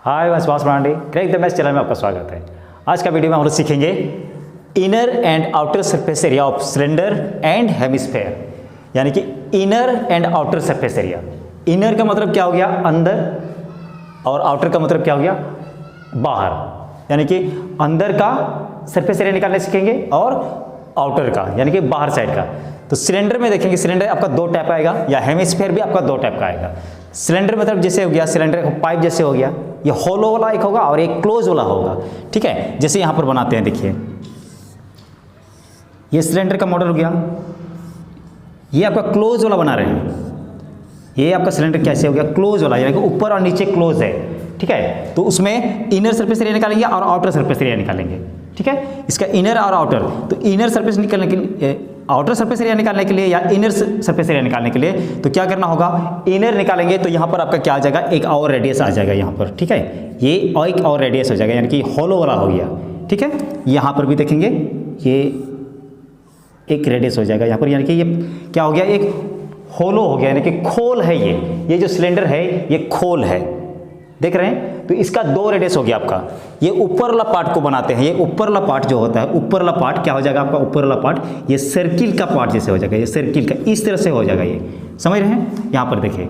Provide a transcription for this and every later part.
हाय मैं सुभाष ब्रांडे crack the maths channel में आपका स्वागत है। आज का वीडियो में हम लोग सीखेंगे inner and outer surface area of cylinder and hemisphere, यानी कि inner and outer surface area. Inner का मतलब क्या हो गया अंदर, और आउटर का मतलब क्या हो गया बाहर, यानी कि अंदर का सरफेस एरिया निकालने सीखेंगे और आउटर का यानी कि बाहर साइड का। तो सिलेंडर में देखेंगे, सिलेंडर आपका दो टाइप आएगा, या हेमिस्फेयर भी आपका दो टाइप का आएगा। सिलेंडर मतलब जैसे हो गया, सिलेंडर पाइप जैसे हो गया, ये होलो वाला एक होगा और एक क्लोज वाला होगा, ठीक है। जैसे यहाँ पर बनाते हैं, देखिए ये सिलेंडर का मॉडल हो गया, ये आपका क्लोज वाला बना रहे हैं। ये आपका सिलेंडर कैसे हो गया क्लोज वाला, यानी कि ऊपर और नीचे क्लोज है, ठीक है। तो उसमें इनर सरफेस एरिया निकालेंगे और आउटर सरफेस एरिया निकालेंगे, ठीक है। इसका इनर और आउटर, तो इनर सरफेस निकालने के लिए, आउटर सरफेस एरिया निकालने के लिए या इनर सरफेस एरिया निकालने के लिए तो क्या करना होगा, इनर निकालेंगे तो यहाँ पर आपका क्या आ जाएगा, एक और रेडियस आ जाएगा यहाँ पर, ठीक है। ये और एक और रेडियस हो जाएगा, यानी कि होलो वाला हो गया, ठीक है। यहाँ पर भी देखेंगे ये एक रेडियस हो जाएगा यहाँ पर, यानी कि ये क्या हो गया, एक होलो हो गया, यानी कि खोल है। ये जो सिलेंडर है ये खोल है, देख रहे हैं। तो इसका दो रेडियस हो गया आपका। ये ऊपर वाला पार्ट को बनाते हैं, ये ऊपर वाला पार्ट जो होता है, ऊपर वाला पार्ट क्या हो जाएगा आपका, ऊपर वाला पार्ट ये सर्किल का पार्ट जैसे हो जाएगा, ये सर्किल का इस तरह से हो जाएगा, ये समझ रहे हैं। यहाँ पर देखिए,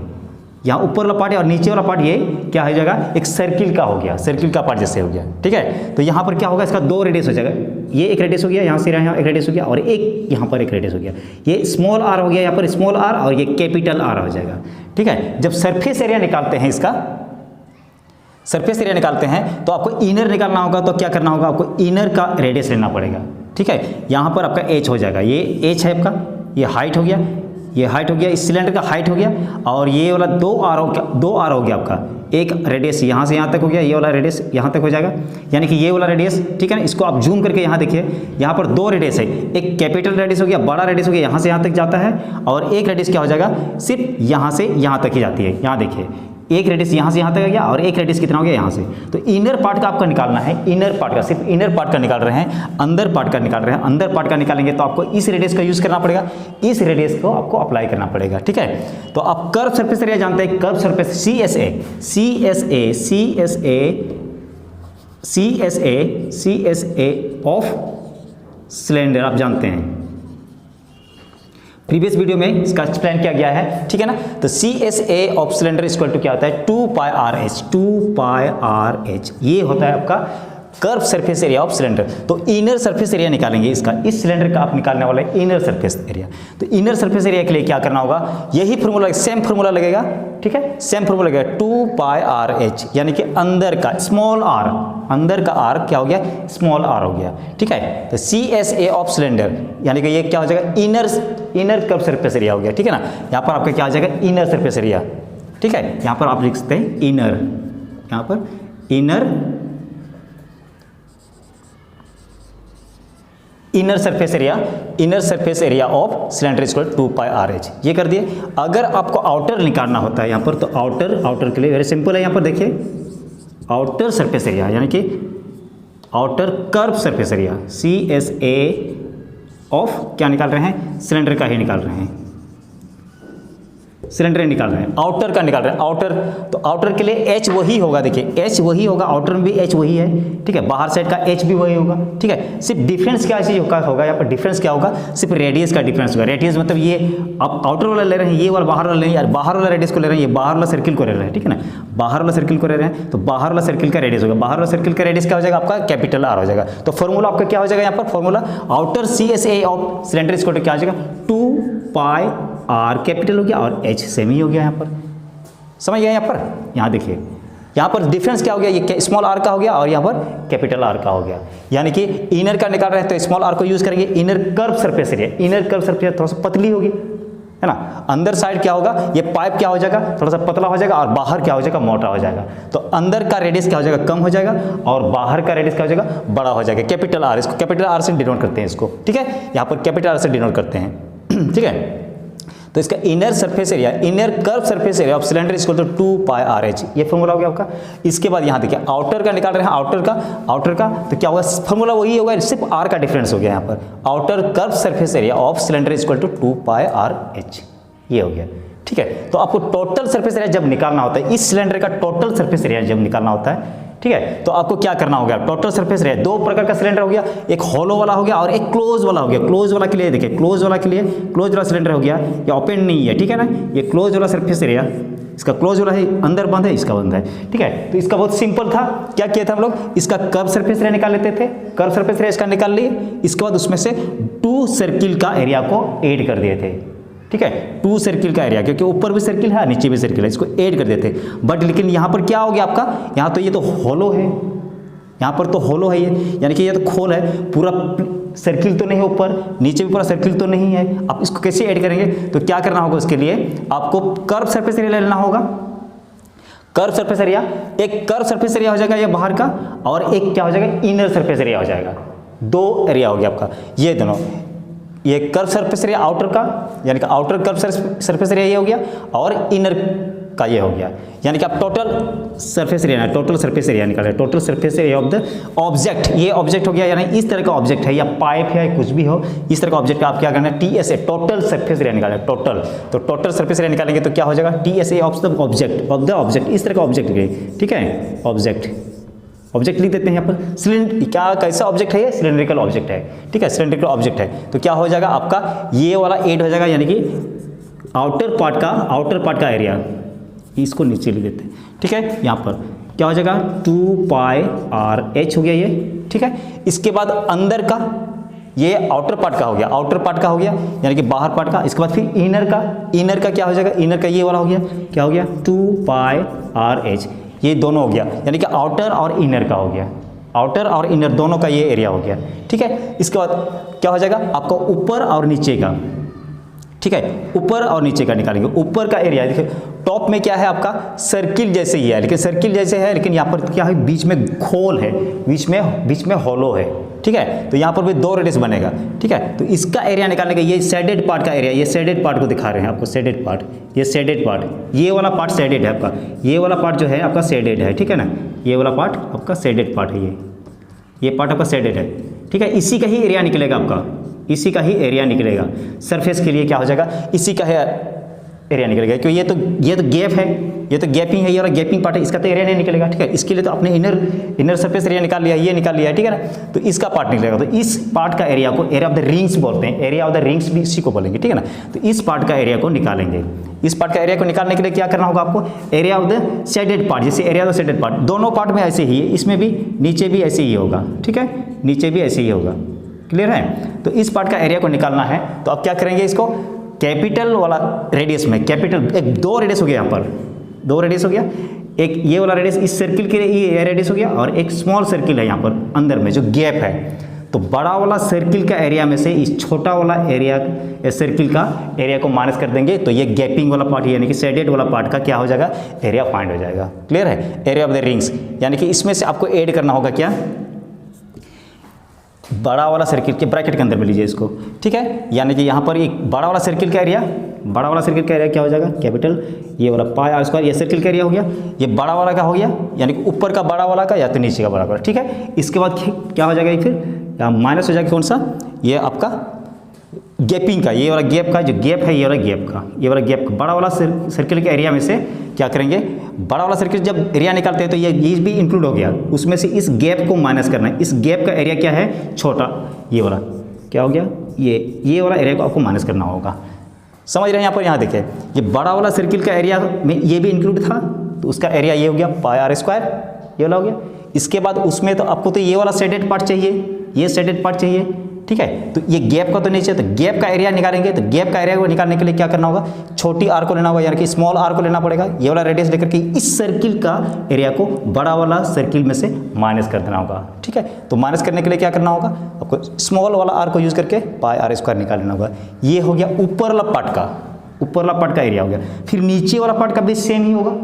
यहाँ ऊपर वाला पार्ट है और नीचे वाला पार्ट ये क्या हो जाएगा, एक सर्किल का हो गया, सर्किल का पार्ट जैसे हो गया, ठीक है। तो यहाँ पर क्या होगा, इसका दो रेडियस हो जाएगा। ये एक रेडियस हो गया, यहाँ से यहाँ एक रेडियस हो गया, और एक यहाँ पर एक रेडियस हो गया। ये स्मॉल आर हो गया यहाँ पर, स्मॉल आर, और ये कैपिटल आर हो जाएगा, ठीक है। जब सरफेस एरिया निकालते हैं, इसका सरफेस एरिया निकालते हैं तो आपको इनर निकालना होगा, तो क्या करना होगा, आपको इनर का रेडियस लेना पड़ेगा, ठीक है। यहाँ पर आपका एच हो जाएगा, ये एच है आपका, ये हाइट हो गया, ये हाइट हो गया, इस सिलेंडर का हाइट हो गया, और ये वाला दो आर हो गया आपका। एक रेडियस यहाँ से यहाँ तक हो गया, ये वाला रेडियस यहाँ तक हो जाएगा, यानी कि ये वाला रेडियस, ठीक है ना। इसको आप जूम करके यहाँ देखिए, यहाँ पर दो रेडियस है, एक कैपिटल रेडियस हो गया, बड़ा रेडियस हो गया, यहाँ से यहाँ तक जाता है, और एक रेडियस क्या हो जाएगा, सिर्फ यहाँ से यहाँ तक ही जाती है। यहाँ देखिए, एक रेडियस यहाँ से यहाँ तक आ गया, और एक रेडियस कितना हो गया यहाँ से। तो इनर पार्ट का आपका निकालना है, इनर पार्ट का, सिर्फ इनर पार्ट का निकाल रहे हैं, अंदर पार्ट का निकाल रहे हैं। अंदर पार्ट का निकालेंगे तो आपको इस रेडियस का यूज़ करना पड़ेगा, इस रेडियस को आपको अप्लाई करना पड़ेगा, ठीक है। तो आप कर्व सरफेस एरिया जानते हैं, curve surface CSA of cylinder आप जानते हैं, प्रीवियस वीडियो में इसका एक्सप्लेन किया गया है, ठीक है ना। तो CSA of cylinder equal to क्या होता है, 2πRh, ये होता है आपका curve surface area of cylinder. तो इनर सरफेस एरिया निकालेंगे इसका, इस सिलेंडर का आप निकालने वाला है इनर सरफेस एरिया। तो इनर सरफेस एरिया के लिए क्या करना होगा, यही फॉर्मूला, सेम फॉर्मूला लगेगा, ठीक है, सेम फॉर्मूला लगेगा, 2πRh, यानी कि अंदर का स्मॉल आर, अंदर का आर क्या हो गया, स्मॉल आर हो गया, ठीक है। तो CSA ऑफ सिलेंडर यानी कि ये क्या हो जाएगा, इनर कर्व सरफेस एरिया हो गया, ठीक है ना। यहाँ पर आपका क्या आ जाएगा, इनर सरफेस एरिया, ठीक है। यहाँ पर आप लिख सकते हैं इनर, यहाँ पर inner surface area of cylinder equal 2πRh, ये कर दिए। अगर आपको आउटर निकालना होता है यहाँ पर, तो आउटर के लिए वेरी सिंपल है। यहाँ पर देखिए आउटर सरफेस एरिया, यानी कि outer curve surface area, CSA of क्या निकाल रहे हैं, सिलेंडर का ही निकाल रहे हैं, सिलेंडर निकाल रहे हैं, आउटर का निकाल रहे हैं। आउटर, तो आउटर के लिए H वही होगा, देखिए H वही होगा, आउटर में भी H वही है, ठीक है। बाहर साइड का H भी वही होगा, ठीक है। सिर्फ डिफरेंस क्या चीज होगा यहाँ पर, डिफरेंस क्या होगा, सिर्फ रेडियस का डिफरेंस होगा। रेडियस मतलब ये आप आउटर वाला ले रहे हैं, ये वाला बाहर वाला ले रहे हैं, यार बाहर वाला रेडियस को ले रहे हैं, ये बाहर वाला सर्किल को ले रहे हैं, ठीक है ना। बाहर वाला सर्किल को ले रहे हैं, तो बाहर वाला सर्किल का रेडियस होगा, बाहर वाला सर्किल का रेडियस क्या हो जाएगा आपका, कैपिटल R हो जाएगा। तो फॉर्मूला आपका क्या हो जाएगा यहाँ पर, formula outer CSA of cylinder equal to क्या हो जाएगा, 2πR, कैपिटल हो गया, और H सेम ही हो गया यहाँ पर, समझ गया। यहाँ पर, यहाँ देखिए, यहाँ पर डिफरेंस क्या हो गया, ये स्मॉल r का हो गया, और यहाँ पर कैपिटल R का हो गया। यानी कि इनर का निकाल रहे हैं तो स्मॉल r को यूज करेंगे। Inner curve surface area, inner curve surface area थोड़ा सा पतली होगी, है ना। अंदर साइड क्या होगा, ये पाइप क्या हो जाएगा, थोड़ा सा पतला हो जाएगा, और बाहर क्या हो जाएगा, मोटा हो जाएगा। तो अंदर का रेडियस क्या हो जाएगा, कम हो जाएगा, और बाहर का रेडियस क्या हो जाएगा, बड़ा हो जाएगा। कैपिटल R, इसको कैपिटल R से डिनोट करते हैं इसको, ठीक है। यहाँ पर कैपिटल R से डिनोट करते हैं, ठीक है। तो इसका inner surface area, inner curve surface area of cylinder equal to 2πRh, ये फॉर्मूला हो गया आपका। इसके बाद यहाँ देखिए आउटर का निकाल रहे हैं, आउटर का तो क्या होगा, फॉर्मूला वही होगा, सिर्फ r का डिफरेंस हो गया यहाँ पर। Outer curve surface area of cylinder equal to 2πRh, ये हो गया। ठीक है। तो आपको टोटल सरफेस एरिया जब निकालना होता है, इस सिलेंडर का टोटल सरफेस एरिया जब निकालना होता है, ठीक है, तो आपको क्या करना होगा, टोटल सरफेस एरिया, दो प्रकार का सिलेंडर हो गया, एक होलो वाला हो गया और एक क्लोज वाला हो गया। क्लोज वाला के लिए देखिए, क्लोज वाला के लिए क्लोज वाला सिलेंडर हो गया, ये ओपन नहीं है, ठीक है ना, ये क्लोज वाला सरफेस एरिया, इसका क्लोज वाला है, अंदर बंद है, इसका बंद है, ठीक है। तो इसका बहुत सिंपल था, क्या किया था हम लोग, इसका कर्व सरफेस एरिया निकाल लेते थे, कर्व सरफेस एरिया इसका निकाल लिए, इसके बाद उसमें से 2 सर्किल का एरिया को ऐड कर दिए थे, ठीक है, 2 सर्किल का एरिया, क्योंकि ऊपर भी सर्किल है नीचे भी सर्किल है, इसको ऐड कर देते। बट लेकिन यहाँ पर क्या हो गया आपका, यहाँ तो ये तो होलो है, यहाँ पर तो होलो है ये, यानी कि ये तो खोल है, पूरा सर्किल तो नहीं है, ऊपर नीचे भी पूरा सर्किल तो नहीं है। आप इसको कैसे ऐड करेंगे, तो क्या करना होगा, उसके लिए आपको कर्व सरफेस एरिया लेना होगा। कर्व सरफेस एरिया, एक कर्व सरफेस एरिया हो जाएगा ये बाहर का, और एक क्या हो जाएगा, इनर सरफेस एरिया हो जाएगा। 2 एरिया हो गया आपका, ये दोनों, ये कर्व सरफेस एरिया आउटर का, यानी कि आउटर कर्व सरफेस एरिया ये हो गया, और इनर का ये हो गया, यानी कि आप total surface area, total surface area निकाल रहे हैं, total surface area of the object, ये ऑब्जेक्ट हो गया, यानी इस तरह का ऑब्जेक्ट है, या पाइप है, कुछ भी हो, इस तरह का ऑब्जेक्ट आप क्या करना है, TSA, टोटल सरफेस एरिया निकालें, टोटल। तो टोटल सरफेस एरिया निकालेंगे तो क्या हो जाएगा, TSA ऑफ द ऑब्जेक्ट, इस तरह का ऑब्जेक्ट, ठीक है, ऑब्जेक्ट लिख देते हैं यहाँ पर। सिलेंडर क्या, कैसा ऑब्जेक्ट है ये, सिलेंड्रिकल ऑब्जेक्ट है, ठीक है, सिलेंड्रिकल ऑब्जेक्ट है। तो क्या हो जाएगा आपका, ये वाला ऐड हो जाएगा, यानी कि आउटर पार्ट का एरिया, इसको नीचे लिख देते हैं, ठीक है। यहाँ पर क्या हो जाएगा, 2πRh हो गया ये, ठीक है। इसके बाद अंदर का, ये आउटर पार्ट का हो गया, यानी कि बाहर पार्ट का। इसके बाद फिर इनर का क्या हो जाएगा, इनर का ये वाला हो गया, क्या हो गया, 2πRh, ये दोनों हो गया, यानी कि आउटर और इनर का हो गया, आउटर और इनर दोनों का ये एरिया हो गया, ठीक है। इसके बाद क्या हो जाएगा आपका ऊपर और नीचे का, ठीक है, ऊपर और नीचे का निकालेंगे। ऊपर का एरिया देखिए, टॉप में क्या है आपका, सर्किल जैसे ही है, लेकिन यहाँ पर क्या है, बीच में खोल है, बीच में होलो है, ठीक है। तो यहाँ पर भी 2 रेडियस बनेगा, ठीक है। तो इसका एरिया निकालने का, ये शेडेड पार्ट का एरिया, ये शेडेड पार्ट को दिखा रहे हैं आपको, शेडेड पार्ट, ये शेडेड पार्ट, ये वाला पार्ट शेडेड है आपका, ये वाला पार्ट जो है आपका शेडेड है, ठीक है ना, ये वाला पार्ट आपका शेडेड पार्ट है, ये पार्ट आपका शेडेड है, ठीक है। इसी का ही एरिया निकलेगा आपका, इसी का ही एरिया निकलेगा सरफेस के लिए, क्या हो जाएगा, इसी का है एरिया निकलेगा, क्योंकि ये तो गैप है, ये तो गैपिंग है, ये वाला गैपिंग पार्ट है, इसका तो एरिया नहीं निकलेगा, ठीक है। इसके लिए तो आपने इनर सरफेस एरिया निकाल लिया, ये निकाल लिया, ठीक है ना। तो इसका पार्ट निकलेगा, तो इस पार्ट का एरिया को एरिया ऑफ द रिंग्स बोलते हैं, एरिया ऑफ द रिंग्स भी इसी को बोलेंगे, ठीक है ना। तो इस पार्ट का एरिया को निकालेंगे। इस पार्ट का एरिया को निकालने के लिए क्या करना होगा आपको, area of the shaded part, जैसे area of the shaded part, दोनों पार्ट में ऐसे ही है, इसमें भी नीचे भी ऐसे ही होगा, ठीक है, नीचे भी ऐसे ही होगा, क्लियर है। तो इस पार्ट का एरिया को निकालना है, तो आप क्या करेंगे, इसको कैपिटल वाला रेडियस में, कैपिटल, एक 2 रेडियस हो गया, यहाँ पर 2 रेडियस हो गया, एक ये वाला रेडियस इस सर्किल के लिए ये रेडियस हो गया, और एक स्मॉल सर्किल है यहाँ पर अंदर में जो गैप है। तो बड़ा वाला सर्किल का एरिया में से इस छोटा वाला एरिया, सर्किल का एरिया को माइनस कर देंगे, तो ये गैपिंग वाला पार्ट, यानी कि शेडेड वाला पार्ट का क्या हो जाएगा, एरिया फाइंड हो जाएगा, क्लियर है। एरिया ऑफ द रिंग्स, यानी कि इसमें से आपको ऐड करना होगा क्या, बड़ा वाला सर्किल के ब्रैकेट के अंदर में लीजिए इसको, ठीक है। यानी कि यहाँ पर एक बड़ा वाला सर्किल का एरिया क्या हो जाएगा, कैपिटल, ये वाला πr², ये सर्किल का एरिया हो गया, ये बड़ा वाला का हो गया, यानी कि ऊपर का बड़ा वाला का या तो नीचे का बड़ा वाला, ठीक है। इसके बाद क्या हो जाएगा, फिर माइनस हो जाएगा कौन सा, ये आपका गैपिंग का, ये वाला गैप का जो गैप है, ये वाला गैप का बड़ा वाला सर्किल के एरिया में से क्या करेंगे, बड़ा वाला सर्किल जब एरिया निकालते हैं तो ये भी इंक्लूड हो गया, उसमें से इस गैप को माइनस करना है। इस गैप का एरिया क्या है, छोटा, ये वाला क्या हो गया, ये वाला एरिया को आपको माइनस करना होगा, समझ रहे हैं। यहाँ पर यहाँ देखिए, ये बड़ा वाला सर्किल का एरिया में ये भी इंक्लूड था, तो उसका एरिया ये हो गया πr², ये वाला हो गया। इसके बाद उसमें तो आपको तो ये वाला शेडेड पार्ट चाहिए, ये शेडेड पार्ट चाहिए, ठीक है। तो ये गैप का तो नीचे, तो गैप का एरिया निकालेंगे, तो गैप का एरिया को निकालने के लिए क्या करना होगा, छोटी r को लेना होगा, यानी कि स्मॉल r को लेना पड़ेगा, ये वाला रेडियस लेकर के इस सर्किल का एरिया को बड़ा वाला सर्किल में से माइनस कर देना होगा, ठीक है। तो माइनस करने के लिए क्या करना होगा, आपको स्मॉल वाला r को यूज करके πr² निकाल लेना होगा। ये हो गया ऊपर वाला पार्ट का एरिया हो गया। फिर नीचे वाला पार्ट का भी सेम ही होगा,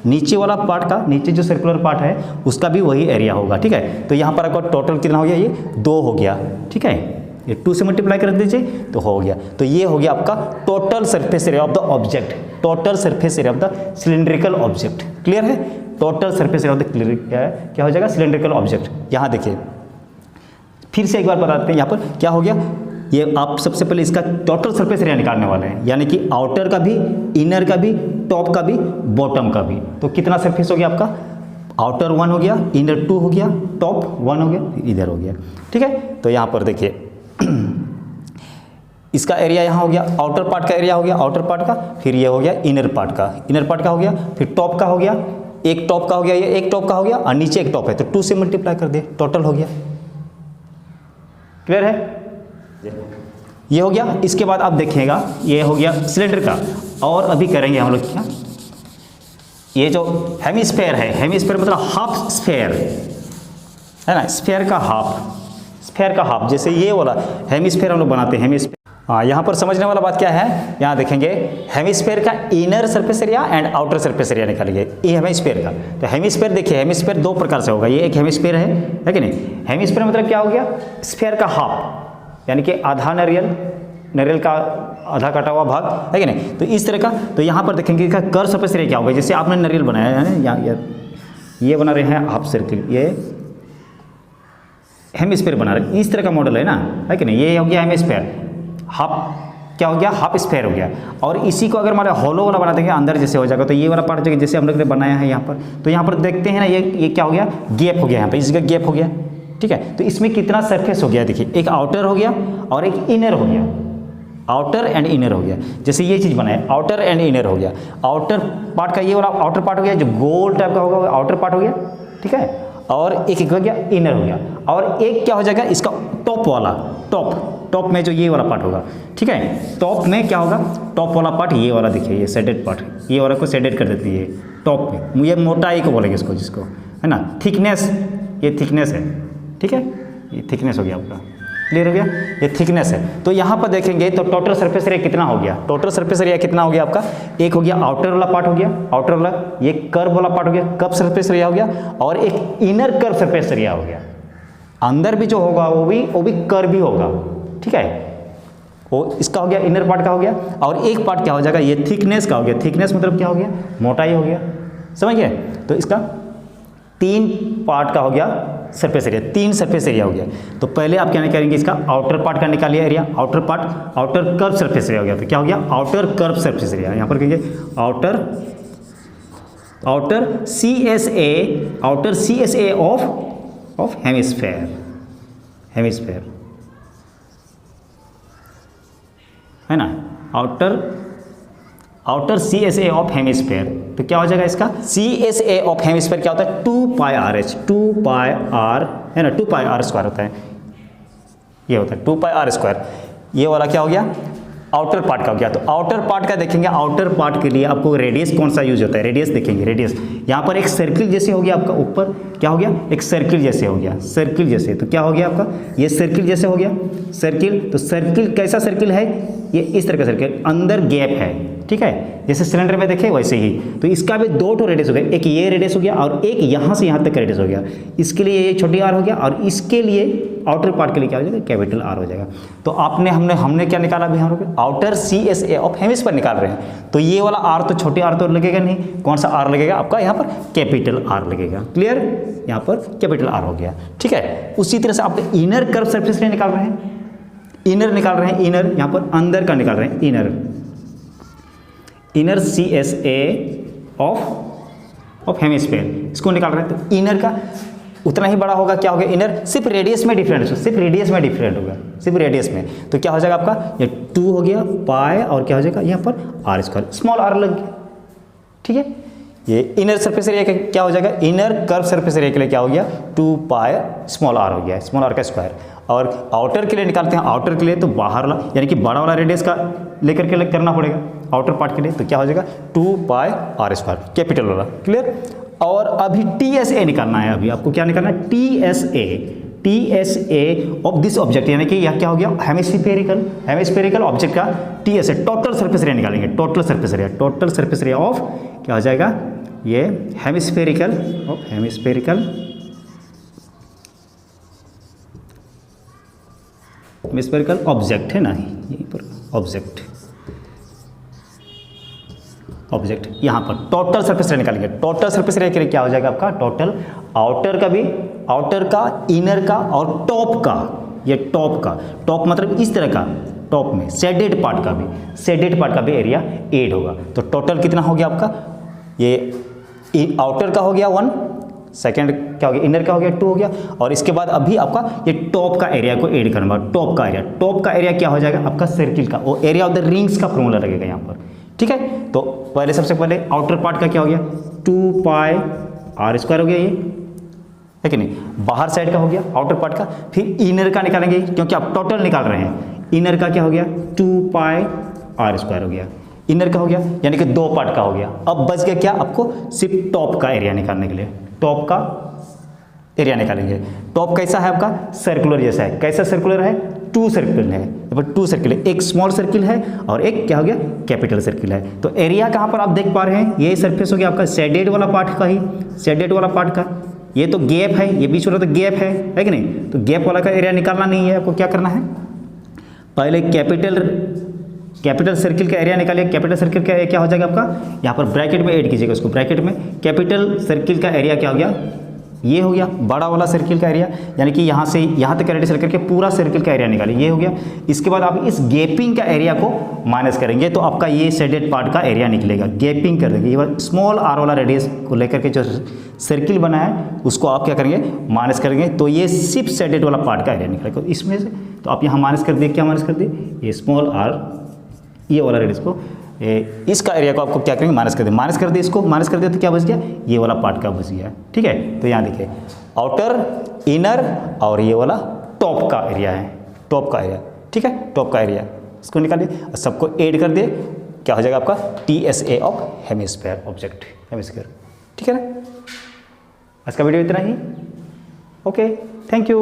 नीचे वाला पार्ट का, नीचे जो सर्कुलर पार्ट है उसका भी वही एरिया होगा, ठीक है। तो यहाँ पर आपका टोटल कितना हो गया, ये 2 हो गया, ठीक है। ये 2 से मल्टीप्लाई कर दीजिए तो हो गया। तो ये हो गया आपका total surface area of the object, total surface area of the cylindrical object, clear है। Total surface area of the क्या हो जाएगा, सिलेंड्रिकल ऑब्जेक्ट। यहाँ देखिए फिर से एक बार बताते हैं, यहाँ पर क्या हो गया, ये आप सबसे पहले इसका टोटल सरफेस एरिया निकालने वाले हैं, यानी कि आउटर का भी, इनर का भी, टॉप का भी, बॉटम का भी। तो कितना सरफेस हो गया आपका, आउटर 1 हो गया, इनर 2 हो गया, टॉप 1 हो गया, इधर हो गया, ठीक है। तो यहाँ पर देखिए इसका एरिया यहाँ हो गया, आउटर पार्ट का एरिया हो गया, आउटर पार्ट का, फिर ये हो गया इनर पार्ट का, इनर पार्ट का हो गया, फिर टॉप का हो गया, एक टॉप का हो गया, ये एक टॉप का हो गया, और नीचे एक टॉप है, तो 2 से मल्टीप्लाई कर दिए, टोटल हो गया। क्लियर है, ये हो गया। इसके बाद आप देखिएगा ये हो गया सिलेंडर का, और अभी करेंगे हम लोग क्या, ये जो हेमिस्फेयर है, हेमिस्फेयर मतलब हाफ स्फेयर है ना, स्फेयर का हाफ, स्फेयर का हाफ, जैसे ये वाला हेमिस्फेयर हम लोग बनाते हैं, हेमिस्फेयर। हाँ, यहाँ पर समझने वाला बात क्या है, यहाँ देखेंगे हेमिस्फेयर का inner surface area and outer surface area निकालेंगे, ये हेमिस्फेयर का। तो हेमिस्फेयर देखिए, हेमिस्फेयर 2 प्रकार से होगा, ये एक हेमिस्फेयर है कि नहीं। हेमिस्फेयर मतलब क्या हो गया, स्फेयर का हाफ, यानी कि आधा नारियल का आधा कटा हुआ भाग, है कि नहीं। तो इस तरह का, तो यहाँ पर देखेंगे इसका कर्व सरफेस एरिया क्या होगा, जैसे आपने नारियल बनाया है ना, यहाँ ये बना रहे हैं हाफ सर्किल, ये हेमिस्फेयर बना रहे, इस तरह का मॉडल है ना, है कि नहीं। ये हो गया हेमिस्फेयर, हाफ क्या हो गया, हाफ स्फेयर हो गया। और इसी को अगर मान लो हॉलो वाला बना देंगे, अंदर जैसे हो जाएगा, तो ये वाला पार्ट जो जैसे हम लोग ने बनाया है यहाँ पर, तो यहाँ पर देखते हैं ना, ये क्या हो गया, गैप हो गया, यहाँ पर इसका गैप हो गया, ठीक है। तो इसमें कितना सरफेस हो गया, देखिए एक आउटर हो गया और एक इनर हो गया, आउटर एंड इनर हो गया। जैसे ये चीज़ बनाए, आउटर एंड इनर हो गया, आउटर पार्ट का ये वाला आउटर पार्ट हो गया, जो गोल टाइप का होगा आउटर पार्ट हो गया, ठीक है। और एक हो गया इनर हो गया, और एक क्या हो जाएगा इसका टॉप वाला, टॉप में जो ये वाला पार्ट होगा, ठीक है। टॉप में क्या होगा, टॉप वाला पार्ट ये वाला, देखिए ये शेडेड पार्ट, ये वाला को शेडेड कर देती है टॉप में, ये मोटाई को बोलेंगे इसको, जिसको है ना, थिकनेस, ये थिकनेस है, ठीक है, ये थिकनेस हो गया आपका, क्लियर हो गया, ये थिकनेस है। तो यहाँ पर देखेंगे तो टोटल सरफेस एरिया कितना हो गया, टोटल सरफेस एरिया कितना हो गया आपका, एक हो गया आउटर वाला पार्ट हो गया, आउटर वाला, ये कर्व वाला पार्ट हो गया, कर्व सरफेस एरिया हो गया, और एक इनर कर्व सरफेस एरिया हो गया। अंदर भी जो होगा वो भी कर्व ही होगा, ठीक है। वो इसका हो गया, इनर पार्ट का हो गया, और एक पार्ट क्या हो जाएगा, ये थिकनेस का हो गया। थिकनेस मतलब क्या हो गया, मोटाई हो गया, समझ गए। तो इसका 3 पार्ट का हो गया सरफेस एरिया, 3 सरफेस एरिया हो गया। तो पहले आप क्या करेंगे, इसका आउटर पार्ट का निकालिए area, outer part, outer curve surface area हो गया। तो क्या हो गया, आउटर कर्व सरफेस एरिया, यहाँ पर कहेंगे आउटर CSA ऑफ हेमिस्फेयर है ना, आउटर CSA ऑफ हेमिस्फेयर। तो क्या हो जाएगा इसका, CSA ऑफ हेमिस्फेयर क्या होता है, 2 पाई RH, 2 पाई R है ना, 2 पाई R स्क्वायर होता है, ये होता है 2 पाई R स्क्वायर। ये वाला क्या हो गया, आउटर पार्ट का हो गया। तो आउटर पार्ट का देखेंगे, आउटर पार्ट के लिए आपको रेडियस कौन सा यूज होता है, रेडियस देखेंगे, रेडियस यहाँ पर एक सर्किल जैसे हो गया आपका, ऊपर क्या हो गया, एक सर्किल जैसे हो गया, सर्किल जैसे। तो क्या हो गया आपका, ये सर्किल जैसे हो गया, सर्किल। तो सर्किल कैसा सर्किल है, ये इस तरह का सर्किल, अंदर गैप है, ठीक है, जैसे सिलेंडर में देखे वैसे ही। तो इसका भी 2 रेडियस हो गया, एक ये रेडियस हो गया और एक यहाँ से यहाँ तक का रेडियस हो गया। इसके लिए ये छोटी r हो गया, और इसके लिए आउटर पार्ट के लिए क्या हो जाएगा, कैपिटल R हो जाएगा। तो हमने क्या निकाला अभी, हम लोग आउटर CSA ऑफ हेमिस्फीयर निकाल रहे हैं। तो ये वाला R तो छोटी r तो लगेगा नहीं, कौन सा R लगेगा आपका, यहाँ पर कैपिटल R लगेगा, क्लियर, यहाँ पर कैपिटल R हो गया, ठीक है। उसी तरह से आप इनर कर्व सरफेस एरिया निकाल रहे हैं, इनर निकाल रहे हैं, इनर यहाँ पर अंदर का निकाल रहे हैं, इनर CSA ऑफ हेमिस्फीयर, इसको निकाल रहे हैं। तो इनर का उतना ही बड़ा होगा, क्या होगा, इनर सिर्फ रेडियस में डिफरेंट होगा, सिर्फ रेडियस में। तो क्या हो जाएगा आपका, ये 2 हो गया पाई, और क्या हो जाएगा यहाँ पर R स्क्वायर, स्मॉल r लग गया, ठीक है। ये इनर सरफेस एरिया का क्या हो जाएगा, इनर कर्व सरफेस एरिया के लिए क्या हो गया, 2 पाई स्मॉल r हो गया, स्मॉल r का स्क्वायर। और आउटर के लिए निकालते हैं, आउटर के लिए तो बाहर वाला यानी कि बड़ा वाला रेडियस का लेकर के करना पड़ेगा आउटर पार्ट के लिए। तो क्या हो जाएगा, 2 पाई R स्क्वायर, कैपिटल वाला, क्लियर। और अभी TSA निकालना है, अभी आपको क्या निकालना है, TSA ऑफ दिस ऑब्जेक्ट, यानी कि यह क्या हो गया, हेमिस्फेरिकल ऑब्जेक्ट का TSA, टोटल सरफेस एरिया निकालेंगे, टोटल सरफेस एरिया ऑफ क्या हो जाएगा, ये हेमिस्फेरिकल ऑब्जेक्ट है ना, यहीं पर ऑब्जेक्ट यहाँ पर टोटल सरफेस एरिया निकालेंगे। टोटल सरफेस एरिया के लिए क्या हो जाएगा आपका, टोटल आउटर का भी, आउटर का, इनर का और टॉप का, ये टॉप मतलब इस तरह का, टॉप में शेडेड पार्ट का भी एरिया 8 होगा। तो टोटल कितना हो गया आपका, ये आउटर का हो गया 1, सेकंड क्या हो गया, इनर का हो गया 2 हो गया, और इसके बाद अभी आपका ये टॉप का एरिया को ऐड करना होगा। टॉप का एरिया क्या हो जाएगा आपका, सर्किल का, वो एरिया ऑफ द रिंग्स का फॉर्मूला लगेगा यहाँ पर, ठीक है। तो पहले सबसे पहले आउटर पार्ट का क्या हो गया, 2 पाई आर स्क्वायर हो गया, ये है कि नहीं, बाहर साइड का हो गया आउटर पार्ट का। फिर इनर का निकालेंगे क्योंकि आप टोटल निकाल रहे हैं, इनर का क्या हो गया 2 पाई आर स्क्वायर हो गया, इनर का हो गया, यानी कि 2 पार्ट का हो गया। अब बच गया क्या, आपको सिर्फ टॉप का एरिया निकालने के लिए, टॉप का एरिया निकालेंगे। टॉप कैसा है आपका, सर्कुलर जैसा है, कैसा सर्कुलर है, 2 सर्किल है, 2 सर्किल है, एक स्मॉल सर्किल है और एक क्या हो गया कैपिटल सर्किल है। तो एरिया कहाँ पर आप देख पा रहे हैं, ये सरफेस हो गया आपका शेडेड वाला पार्ट का ही, शेडेड वाला पार्ट का, ये तो गैप है, ये बीच वाला तो गैप है कि नहीं। तो गैप वाला का एरिया निकालना नहीं है आपको, क्या करना है, पहले कैपिटल सर्किल का एरिया निकालिए। कैपिटल सर्किल का एरिया क्या हो जाएगा आपका, यहाँ पर ब्रैकेट में ऐड कीजिएगा उसको, ब्रैकेट में कैपिटल सर्किल का एरिया क्या हो गया, ये हो गया बड़ा वाला सर्किल का एरिया, यानी कि यहाँ से यहाँ तक रेडियस करके पूरा सर्किल का एरिया निकालिए, ये हो गया। इसके बाद आप इस गैपिंग का एरिया को माइनस करेंगे तो आपका ये शेडेड पार्ट का एरिया निकलेगा। गैपिंग कर देंगे, ये स्मॉल आर वाला रेडियस को लेकर के जो सर्किल बना है उसको आप क्या करेंगे, माइनस करेंगे, तो ये सिर्फ शेडेड वाला पार्ट का एरिया निकलेगा इसमें से। तो आप यहाँ माइनस कर दिए, क्या माइनस कर दिए, ये स्मॉल आर, ये वाला रेडियस को, इसका एरिया को आपको क्या करेंगे, माइनस कर दें, माइनस कर दिए, इसको माइनस कर दिया तो क्या बच गया, ये वाला पार्ट का बच गया, ठीक है। तो यहाँ देखिए आउटर, इनर और ये वाला टॉप का एरिया है, टॉप का एरिया, ठीक है, टॉप का एरिया, इसको निकालिए और सबको ऐड कर दिए, क्या हो जाएगा आपका TSA of hemisphere object, hemisphere, ठीक है ना। आज का वीडियो इतना ही, ओके, थैंक यू।